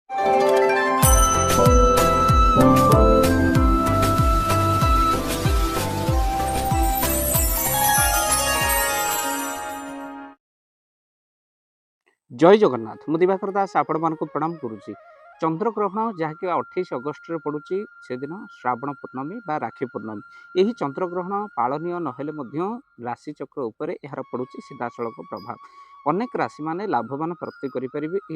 जय जगन्नाथ मु दिवाकर दास आपण मानक प्रणाम करुच्ची। चंद्रग्रहण जहाँकि 28 अगस्ट रे पड़ुची से दिन श्रावण पूर्णमी बा राखी पूर्णमी। यही चंद्रग्रहण पालनीय नहेले राशि चक्र उपरे यार पड़ुची सीधासलख प्रभाव। अनेक राशि माने लाभवान प्राप्ति करें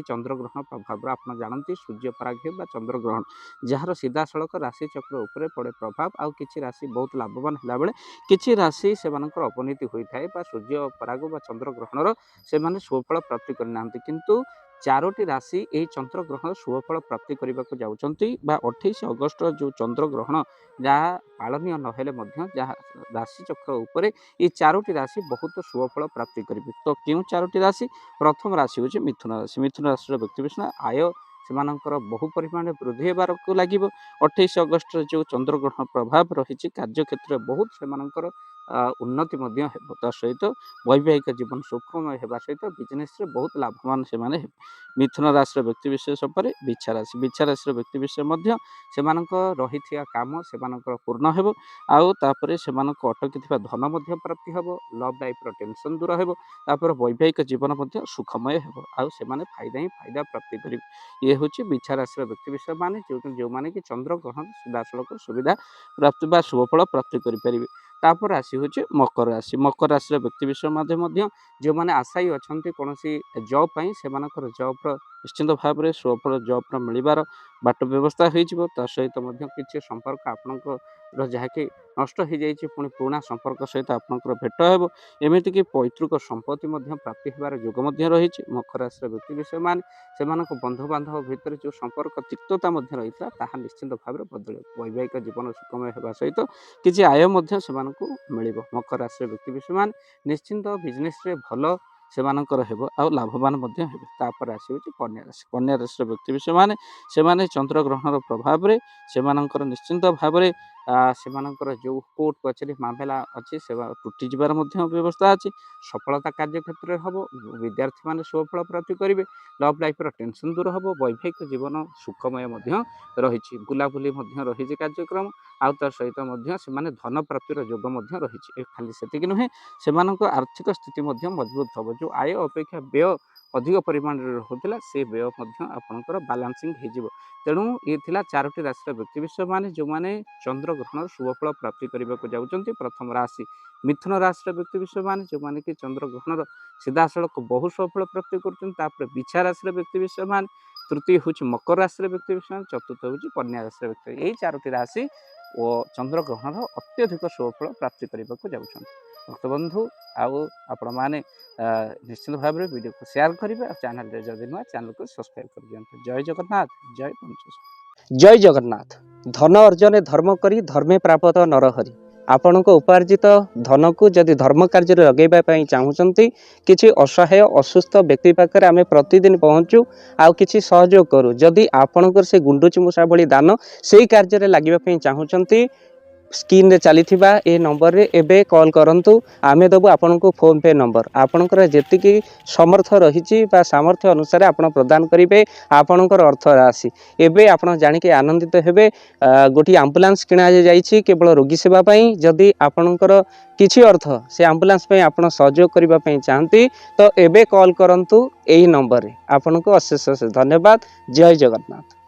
चंद्रग्रहण प्रभाव। आप जानते सूर्य पराग बा चंद्रग्रहण जार सीधासलख राशि चक्र उपरे पड़े प्रभाव। आउ किछि राशि बहुत लाभवान होला बेले किछि राशि से अपनीति होता है सूर्य पराग बा चंद्रग्रहण से शुभफल प्राप्ति करना किंतु चारोटी राशि यही चंद्रग्रहण शुभफल प्राप्ति करने को जाउछंती बा 28 अगस्ट जो चंद्रग्रहण जहाँ पालनीय नहेले जहाँ राशि चक्र उपरे ये चारोटी राशि बहुत शुभफल प्राप्ति करेंगे। तो क्यों चारोटी राशि? प्रथम राशि हूँ मिथुन राशि। मिथुन राशि व्यक्ति विशेष आय से बहु परिमाण वृद्धि होबार को लगे। 28 अगस्ट जो चंद्रग्रहण प्रभाव रही कार्य क्षेत्र में बहुत से उन्नति सहित वैवाहिक जीवन सुखमय होगा सहित बिजनेस रे बहुत लाभवान से माने। मिथुन राशि व्यक्ति विशेष पर बिछा राशि व्यक्ति विशेष से रही काम से पूर्ण हो आउे से अटकी धन प्राप्ति हम। लव लाइफ टेंशन दूर हो वैवाहिक जीवन सुखमय हो आउ फायदा ही फायदा प्राप्ति करेंगे। ये हूँ बिछा राशि व्यक्ति विशेष माने जो माने कि चंद्रग्रहण सीधासलख सुविधा प्राप्ति बा शुभफल प्राप्ति करेंगे। तापर राशि हूँ मकर राशि। मकर राशि व्यक्ति विशेष जो मैंने आशायी अच्छा कौन जॉब से जॉब निश्चिंत भाव में शुभफल जॉब मिलबार बाट व्यवस्था हो सहित किसी संपर्क आपणकर जहाँकि नष्ट हो जाए पुणी पुराणा संपर्क सहित आपंकर भेट हो एमती कि पैतृक संपत्ति प्राप्ति होबार योग रही। मकर राशि व्यक्ति विषय मान से बंधु बांधव भितर जो संपर्क तिक्तता रही है निश्चिंत भाव में बदल वैवाहिक जीवन सुखमय होगा सहित किसी आय मिल। मकर राशि व्यक्ति विषय मान निश्चिंत बिजनेस रे भल से लाभवान तापर राशि हूँ कन्या राशि। कन्या राशि व्यक्ति विषय माने चंद्रग्रहण प्रभाव में से निश्चिंत भाव में से जो कोर्ट कचेरी मामला अच्छी से टूटी जबार व्यवस्था अच्छी। सफलता कार्य क्षेत्र में हम विद्यार्थी मैंने शुभफल प्राप्ति करेंगे। लव लाइफ टेंशन दूर हम वैवाहिक जीवन सुखमय रही। बुलाबुली रही कार्यक्रम आउ तार सहित से धन प्राप्तिर योग रही। खाली से नुहे से आर्थिक स्थिति मजबूत हम। जो आय अपेक्षा व्यय अधिक परिमाण होता से व्यय आपंकर बालांसिंग हो। तेणु ये थिला चारोटी राशि व्यक्ति विशेष माने जो माने चंद्रग्रहण शुभफल प्राप्ति करने को जाउछंती। प्रथम राशि मिथुन राशि व्यक्ति विशेष माने जो माने कि चंद्रग्रहण सीधासलख बहु शुभफल प्राप्ति कर। बिछा राशि व्यक्ति विशेष मान तृतीय हूँ मकर राशि व्यक्ति विशेष चतुर्थ हूँ कन्या राशि व्यक्ति। यही चारोटी राशि और चंद्रग्रहण अत्यधिक शुभफल प्राप्ति करने को जाउछंती। भक्त बंधु आपण मैंने निश्चित भाव में वीडियो को शेयर करेंगे और चैनल जदि नुआ चैनल को सब्सक्राइब कर दिखाँ। जय जगन्नाथ जय पंच। जय जगन्नाथ। धन अर्जन धर्म करी धर्मे प्राप्त नरहरि। आपण को उपार्जित धन को जदि धर्म कार्य लगे चाहूँगी किसी असहाय असुस्थ व्यक्ति पाखे आम प्रतिदिन पहुँचू आउ किसी सहयोग करूँ। जदि आपणकर से गुंडुची मूषा भली दान से कार्य लगे चाहूँगी स्क्रीन रे चली ए नंबर रे एबे कॉल करंतु। आमे दबु आपन को फोन पे नंबर आपनकर जेतिकी समर्थ रही सामर्थ्य अनुसार आपण प्रदान करेंगे आपणकर अर्थ राशि। एबे आपण जानिक आनंदित हेबे। गोटी एम्बुलेंस किणा जाइछि केवल रोगी सेवा पई। जदि आपणकर किछि अर्थ से एम्बुलेंस पई आपण सहयोग करिबा पई चाहंती तो एबे कॉल करंतु एही नंबर रे। आपन को अशेष धन्यवाद। जय जगन्नाथ।